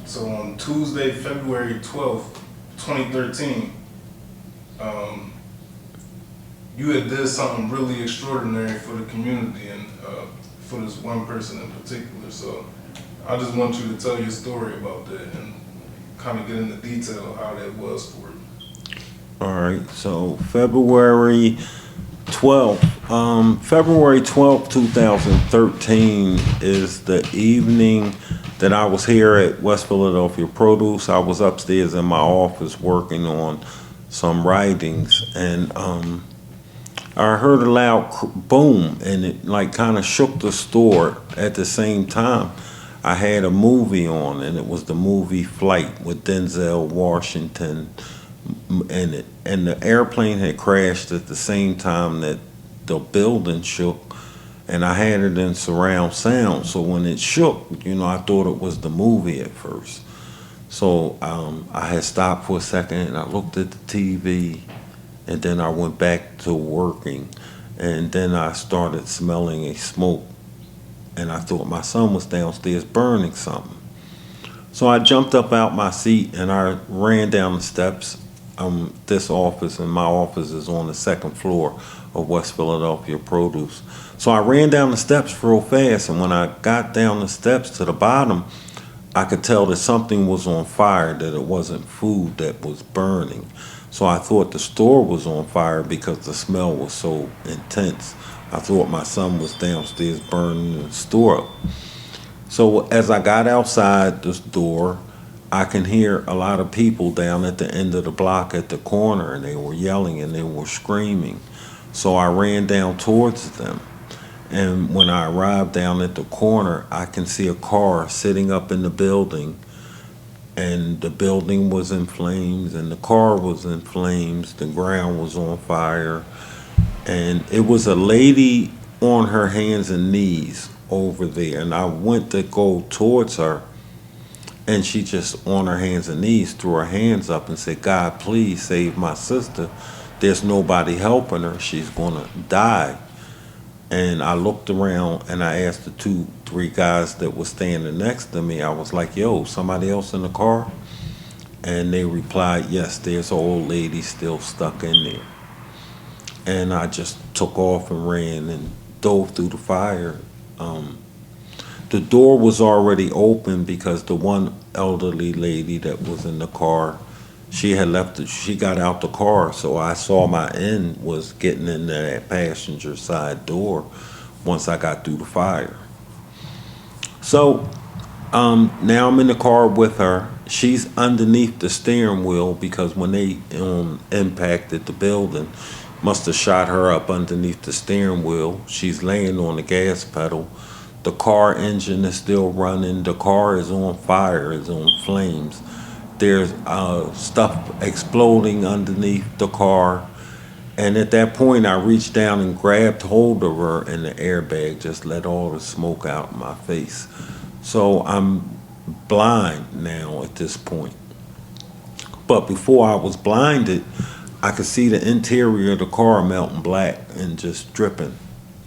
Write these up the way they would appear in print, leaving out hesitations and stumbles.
So on Tuesday, February 12th, 2013, you had did something really extraordinary for the community and for this one person in particular. So I just want you to tell your story about that and kind of get into detail how that was for you. All right, so February 12th, 2013 is the evening that I was here at West Philadelphia Produce. I was upstairs in my office working on some writings, and I heard a loud boom, and it like kind of shook the store. At the same time, I had a movie on, and it was the movie Flight with Denzel Washington in it. And the airplane had crashed at the same time that the building shook, and I had it in surround sound. So when it shook, I thought it was the movie at first. So I had stopped for a second, and I looked at the TV, and then I went back to working, and then I started smelling a smoke, and I thought my son was downstairs burning something. So I jumped up out my seat, and I ran down the steps. This office, and my office is on the second floor of West Philadelphia Produce. So I ran down the steps real fast, and when I got down the steps to the bottom, I could tell that something was on fire, that it wasn't food that was burning. So I thought the store was on fire because the smell was so intense. I thought my son was downstairs burning the store up. So as I got outside this door, I can hear a lot of people down at the end of the block at the corner, and they were yelling and they were screaming. So I ran down towards them. And when I arrived down at the corner, I can see a car sitting up in the building, and the building was in flames, and the car was in flames, the ground was on fire, and it was a lady on her hands and knees over there, and I went to go towards her, and she just on her hands and knees threw her hands up and said, "God, please save my sister. There's nobody helping her. She's gonna die." And I looked around and I asked the 2, 3 guys that were standing next to me, I was like, "Yo, somebody else in the car?" And they replied, "Yes, there's an old lady still stuck in there." And I just took off and ran and dove through the fire. The door was already open because the one elderly lady that was in the car, she had left she got out the car, so I saw my end was getting into that passenger side door once I got through the fire. So now I'm in the car with her. She's underneath the steering wheel because when they impacted the building, must have shot her up underneath the steering wheel. She's laying on the gas pedal. The car engine is still running. The car is on fire, is on flames. There's stuff exploding underneath the car. And at that point, I reached down and grabbed hold of her, and the airbag just let all the smoke out of my face. So I'm blind now at this point. But before I was blinded, I could see the interior of the car melting black and just dripping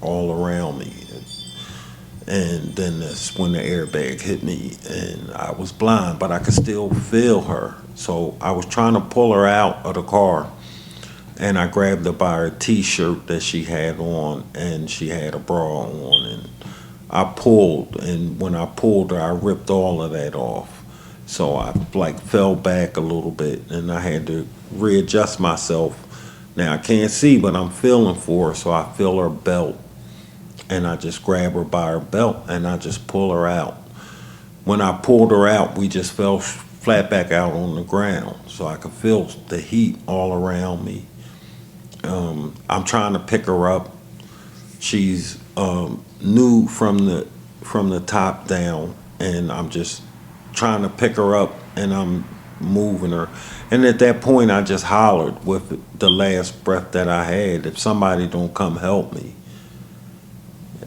all around me. And then that's when the airbag hit me, and I was blind, but I could still feel her. So I was trying to pull her out of the car, and I grabbed her by her T-shirt that she had on, and she had a bra on, and I pulled, and when I pulled her, I ripped all of that off. So I like fell back a little bit, and I had to readjust myself. Now I can't see, but I'm feeling for her, so I feel her belt. And I just grab her by her belt and I just pull her out. When I pulled her out, we just fell flat back out on the ground. So I could feel the heat all around me. I'm trying to pick her up. She's nude from the top down, and I'm just trying to pick her up, and I'm moving her. And at that point, I just hollered with the last breath that I had, "If somebody don't come help me."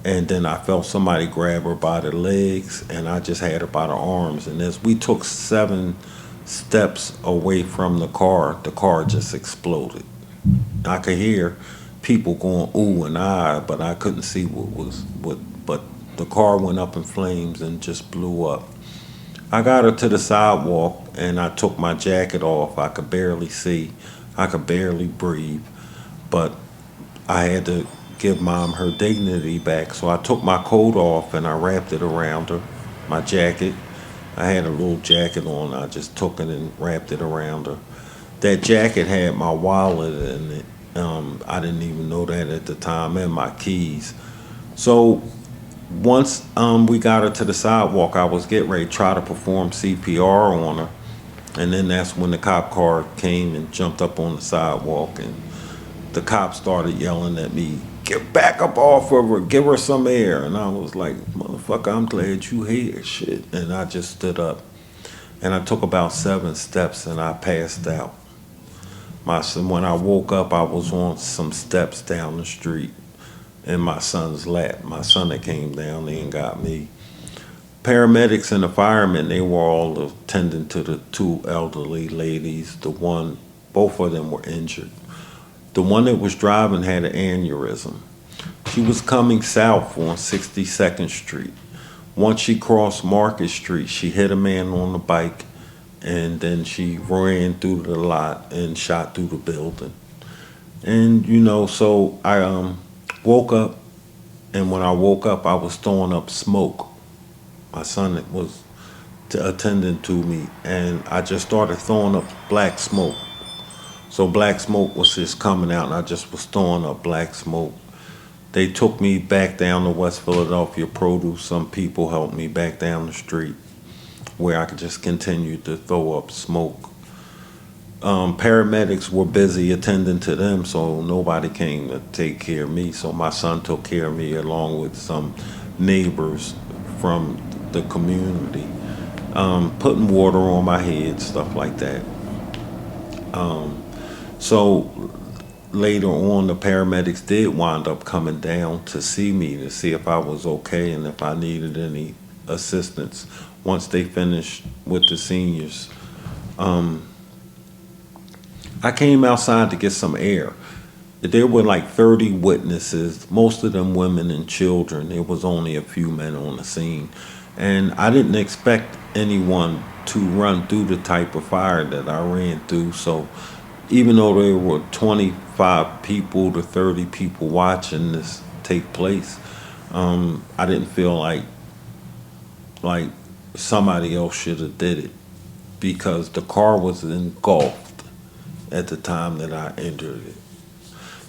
And then I felt somebody grab her by the legs, and I just had her by the arms. And as we took 7 steps away from the car just exploded. I could hear people going ooh and ah, but I couldn't see but the car went up in flames and just blew up. I got her to the sidewalk and I took my jacket off. I could barely see. I could barely breathe. But I had to give mom her dignity back. So I took my coat off and I wrapped it around her, my jacket. I had a little jacket on. I just took it and wrapped it around her. That jacket had my wallet in it. I didn't even know that at the time, and my keys. So once we got her to the sidewalk, I was getting ready to try to perform CPR on her. And then that's when the cop car came and jumped up on the sidewalk, and the cop started yelling at me, "Get back up off of her, give her some air." And I was like, "Motherfucker, I'm glad you here, shit." And I just stood up. And I took about 7 steps and I passed out. My son, when I woke up, I was on some steps down the street in my son's lap. My son that came down there and got me. Paramedics and the firemen, they were all attending to the 2 elderly ladies. Both of them were injured. The one that was driving had an aneurysm. She was coming south on 62nd Street. Once she crossed Market Street, she hit a man on the bike, and then she ran through the lot and shot through the building. And, so I woke up, and when I woke up, I was throwing up smoke. My son was attending to me, and I just started throwing up black smoke. So black smoke was just coming out, and I just was throwing up black smoke. They took me back down to West Philadelphia Produce. Some people helped me back down the street where I could just continue to throw up smoke. Paramedics were busy attending to them, so nobody came to take care of me. So my son took care of me along with some neighbors from the community, putting water on my head, stuff like that. So later on, the paramedics did wind up coming down to see me to see if I was okay and if I needed any assistance once they finished with the seniors. I came outside to get some air. There were like 30 witnesses, most of them women and children. There was only a few men on the scene. And I didn't expect anyone to run through the type of fire that I ran through. So even though there were 25 people to 30 people watching this take place, I didn't feel like somebody else should have did it, because the car was engulfed at the time that I entered it.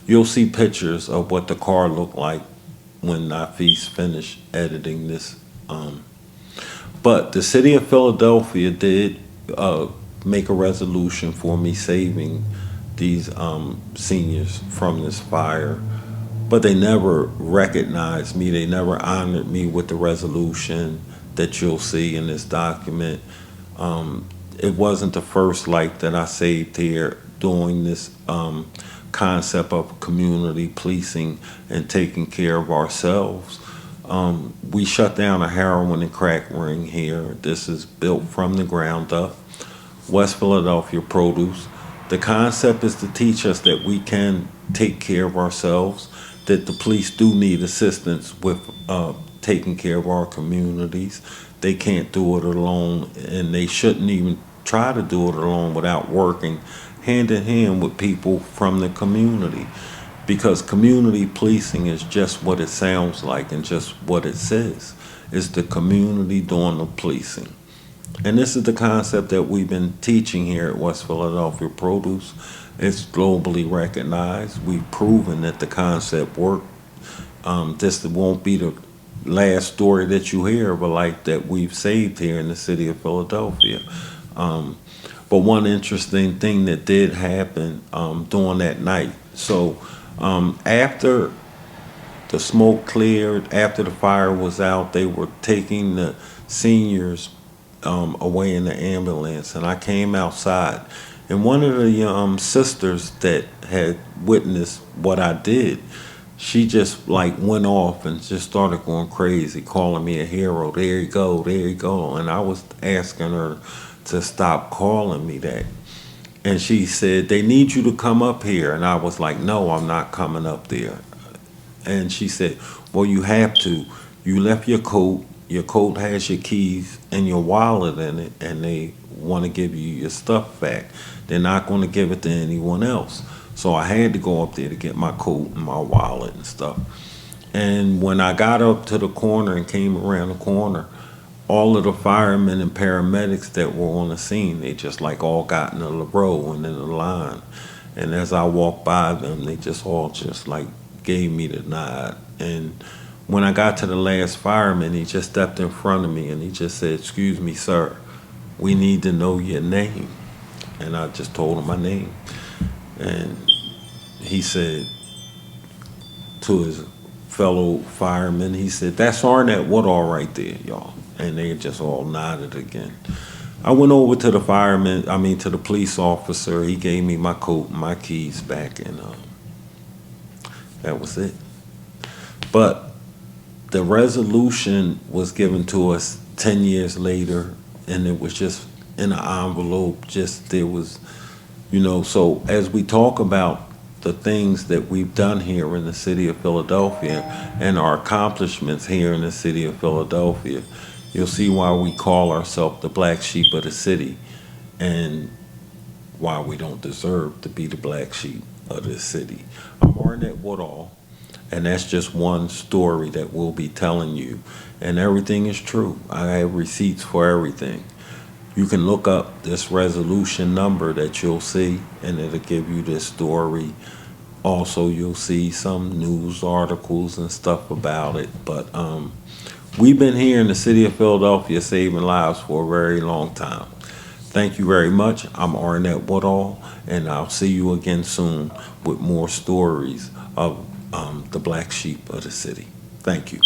You'll see pictures of what the car looked like when Nafis finished editing this. But the city of Philadelphia did make a resolution for me saving these seniors from this fire, but they never recognized me. They never honored me with the resolution that you'll see in this document. It wasn't the first life that I saved here doing this concept of community policing and taking care of ourselves. We shut down a heroin and crack ring here. This is built from the ground up. West Philadelphia Produce. The concept is to teach us that we can take care of ourselves, that the police do need assistance with taking care of our communities. They can't do it alone, and they shouldn't even try to do it alone without working hand in hand with people from the community, because community policing is just what it sounds like and just what it says. It's the community doing the policing. And this is the concept that we've been teaching here at West Philadelphia Produce. It's globally recognized. We've proven that the concept worked. This won't be the last story that you hear of a life that we've saved here in the city of Philadelphia. But one interesting thing that did happen during that night. So after the smoke cleared, after the fire was out, they were taking the seniors away in the ambulance, and I came outside, and one of the sisters that had witnessed what I did, she just like went off and just started going crazy, calling me a hero. There you go, there you go. And I was asking her to stop calling me that. And she said, "They need you to come up here." And I was like, "No, I'm not coming up there." And she said, "Well, you have to. You left your coat, your coat has your keys and your wallet in it, and they want to give you your stuff back. They're not going to give it to anyone else. So I had to go up there to get my coat and my wallet and stuff. And when I got up to the corner and came around the corner, all of the firemen and paramedics that were on the scene, they just like all got in a row and in a line. And as I walked by them, they just all just like gave me the nod. And when I got to the last fireman, he just stepped in front of me and he just said, "Excuse me, sir, we need to know your name." And I just told him my name. And he said to his fellow firemen, he said, "That's Arnett Woodall right there, y'all." And they just all nodded again. I went over to the to the police officer. He gave me my coat and my keys back, and that was it. But the resolution was given to us 10 years later, and it was just in an envelope. Just there was, so as we talk about the things that we've done here in the city of Philadelphia and our accomplishments here in the city of Philadelphia, you'll see why we call ourselves the black sheep of the city and why we don't deserve to be the black sheep of this city. I'm Arnett Woodall, and that's just one story that we'll be telling you. And everything is true. I have receipts for everything. You can look up this resolution number that you'll see, and it'll give you this story. Also, you'll see some news articles and stuff about it. But we've been here in the city of Philadelphia saving lives for a very long time. Thank you very much. I'm Arnett Woodall, and I'll see you again soon with more stories of the black sheep of the city. Thank you.